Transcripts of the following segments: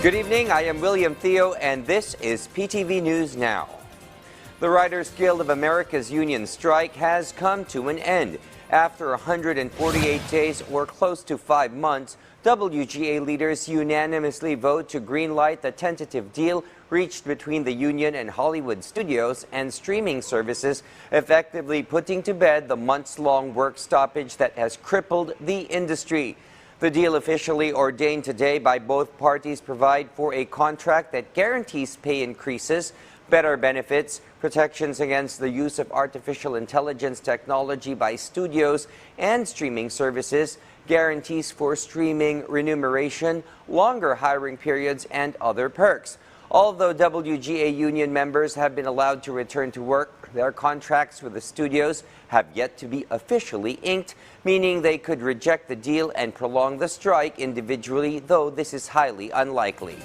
Good evening, I am William Theo, and this is PTV News Now. The Writers Guild of America's union strike has come to an end. After 148 days, or close to 5 months, WGA leaders unanimously vote to greenlight the tentative deal reached between the union and Hollywood studios and streaming services, effectively putting to bed the months-long work stoppage that has crippled the industry. The deal officially ordained today by both parties provide for a contract that guarantees pay increases, better benefits, protections against the use of artificial intelligence technology by studios and streaming services, guarantees for streaming remuneration, longer hiring periods, and other perks. Although WGA union members have been allowed to return to work, their contracts with the studios have yet to be officially inked, meaning they could reject the deal and prolong the strike individually, though this is highly unlikely.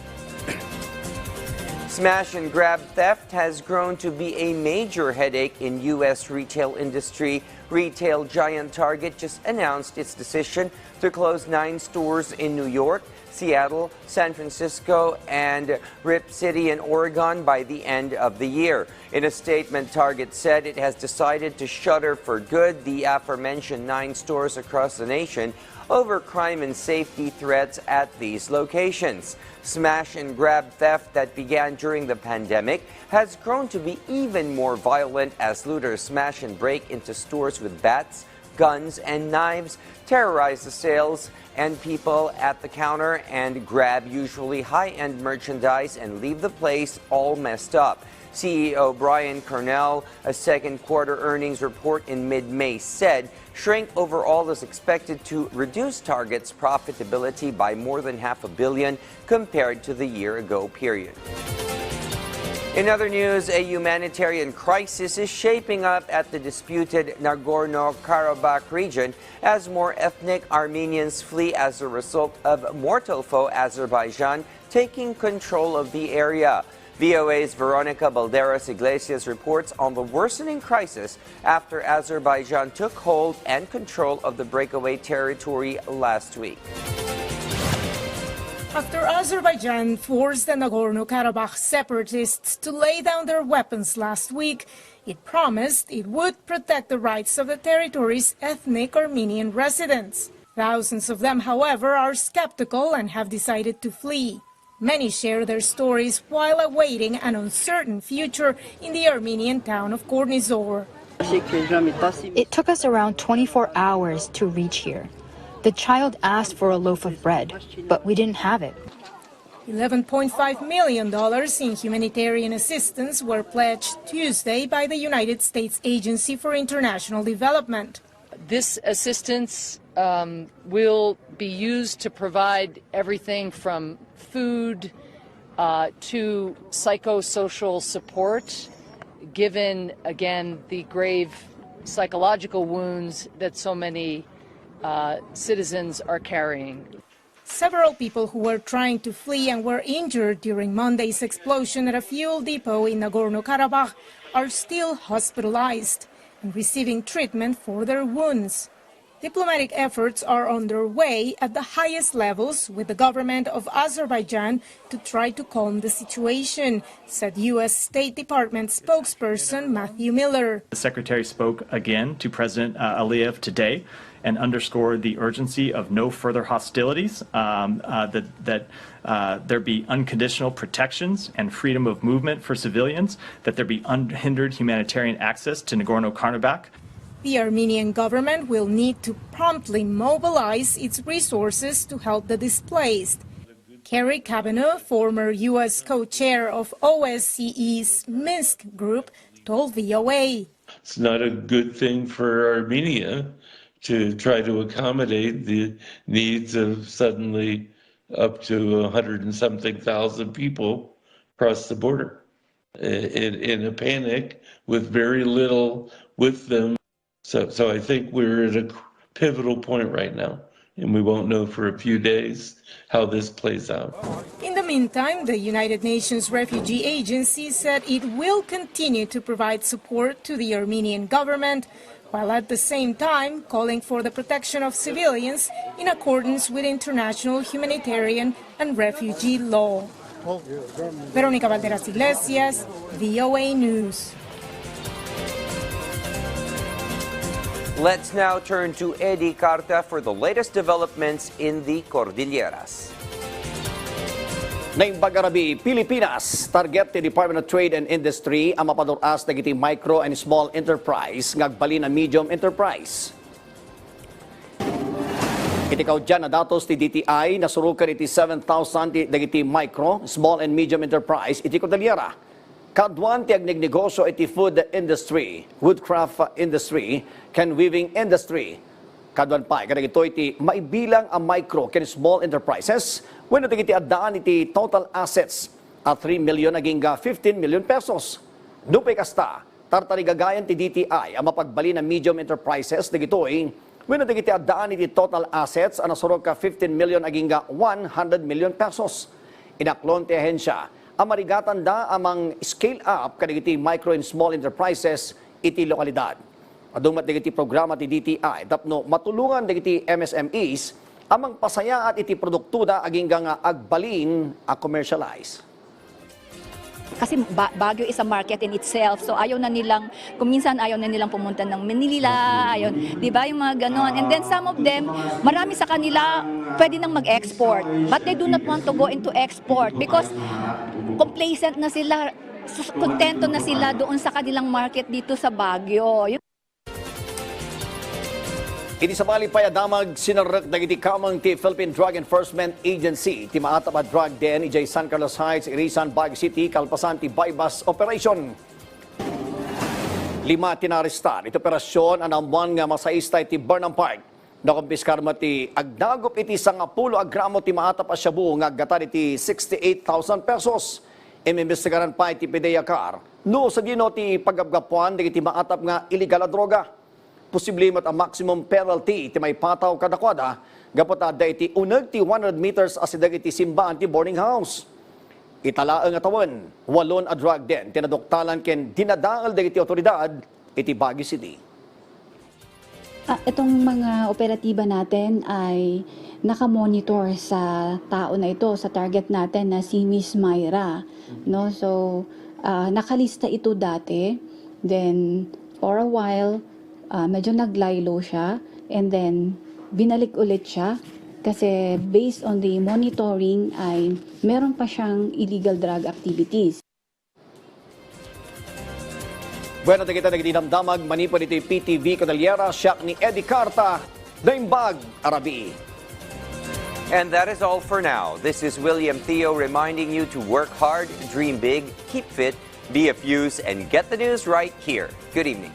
Smash and grab theft has grown to be a major headache in U.S. retail industry. Retail giant Target just announced its decision to close 9 stores in New York, Seattle, San Francisco, and Rip City in Oregon by the end of the year. In a statement, Target said it has decided to shutter for good the aforementioned 9 stores across the nation over crime and safety threats at these locations. Smash and grab theft that began during the pandemic has grown to be even more violent as looters smash and break into stores with bats, guns, and knives, terrorize the sales and people at the counter, and grab usually high-end merchandise and leave the place all messed up. CEO Brian Cornell, a second quarter earnings report in mid-May, said shrink overall is expected to reduce Target's profitability by more than $500 million compared to the year-ago period. In other news, a humanitarian crisis is shaping up at the disputed Nagorno-Karabakh region as more ethnic Armenians flee as a result of mortal foe Azerbaijan taking control of the area. VOA's Veronica Balderas Iglesias reports on the worsening crisis after Azerbaijan took hold and control of the breakaway territory last week. After Azerbaijan forced the Nagorno-Karabakh separatists to lay down their weapons last week, it promised it would protect the rights of the territory's ethnic Armenian residents. Thousands of them, however, are skeptical and have decided to flee. Many share their stories while awaiting an uncertain future in the Armenian town of Gornizor. It took us around 24 hours to reach here. The child asked for a loaf of bread, but we didn't have it. $11.5 million in humanitarian assistance were pledged Tuesday by the United States Agency for International Development. This assistance will be used to provide everything from food to psychosocial support, given, again, the grave psychological wounds that so many citizens are carrying. Several people who were trying to flee and were injured during Monday's explosion at a fuel depot in Nagorno-Karabakh are still hospitalized and receiving treatment for their wounds. Diplomatic efforts are underway at the highest levels with the government of Azerbaijan to try to calm the situation, said U.S. State Department spokesperson Matthew Miller. The Secretary spoke again to President Aliyev today and underscored the urgency of no further hostilities, that there be unconditional protections and freedom of movement for civilians, that there be unhindered humanitarian access to Nagorno-Karabakh. The Armenian government will need to promptly mobilize its resources to help the displaced. Kerry Kavanaugh, former U.S. co-chair of OSCE's Minsk group, told VOA. It's not a good thing for Armenia to try to accommodate the needs of suddenly up to 100 and something thousand people across the border in a panic with very little with them. So I think we're at a pivotal point right now, and we won't know for a few days how this plays out. In the meantime, the United Nations Refugee Agency said it will continue to provide support to the Armenian government while at the same time calling for the protection of civilians in accordance with international humanitarian and refugee law. Veronica Valderas Iglesias, VOA News. Let's now turn to Eddie Carta for the latest developments in the Cordilleras. Naimbag Arabi, Pilipinas, target ti Department of Trade and Industry ang mapaduras dagiti micro and small enterprise ngagbalin ang medium enterprise. Itikaw dyan na datos ti DTI nasurukan iti 7,000 dagiti micro, small and medium enterprise iti Cordillera. Kadwan ti agnignegosyo iti food industry, woodcraft industry, can weaving industry. Kadwan pa, kadagito iti maibilang ang micro can small enterprises when iti addaan iti total assets at 3 million naging 15 million pesos. Dupay kasta, tartarigagayan ti DTI ang mapagbali ng medium enterprises dagitoy when iti addaan iti total assets ang nasurog ka 15 million naging 100 million pesos. Inaklon ti ahensya ang marigatan da amang scale up kadagiti micro and small enterprises iti lokalidad. Adumat dagiti programa ti DTI tapno matulungan dagiti MSMEs amang pasaya at iti produktuda aging nga agbalin a commercialize. Kasi Baguio is a market in itself. So ayaw na nilang, kuminsan ayaw na nilang pumunta ng Manila, ayaw, di ba yung mga ganon. And then some of them, marami sa kanila pwede nang mag-export. But they do not want to go into export because complacent na sila, kontento na sila doon sa kanilang market dito sa Baguio. Iti sa bali payadamag sinarek dagiti kamang ti Philippine Drug Enforcement Agency ti maatap a drug den ijay San Carlos Heights, Irisan, Baguio City, kalpasan ti bypass operation. 5 tinarestar iti operasyon anamwan nga masaistay ti Burnham Park. Nakumpiskar mo ti agdagop iti 10 gramo ti maatap a shabu nga aggatad iti 68,000 pesos. Imimbestigaran pa iti PDEA car. No sa dino ti pagabgapuan dagiti maatap nga illegal a droga. Posible mat ang maximum penalty iti may pataw kadakwada gapota da iti uneg ti 100 meters asidag iti simbaan ti boarding house. Italaang atawan, 8 a drug den tinadoktalan ken dinadaal dagiti otoridad iti Baguio City. Itong mga operatiba natin ay nakamonitor sa tao na ito, sa target natin na si Miss Myra. No? So, nakalista ito dati. Then, for a while, medyo naglaylo siya. And then, binalik ulit siya. Kasi based on the monitoring ay meron pa siyang illegal drug activities. Bueno, kita nagdinamdamag manipod ito PTV Cordilleras, siyak ni Eddie Carta, Naimbag Arabi. And that is all for now. This is William Theo reminding you to work hard, dream big, keep fit, be a fuse, and get the news right here. Good evening.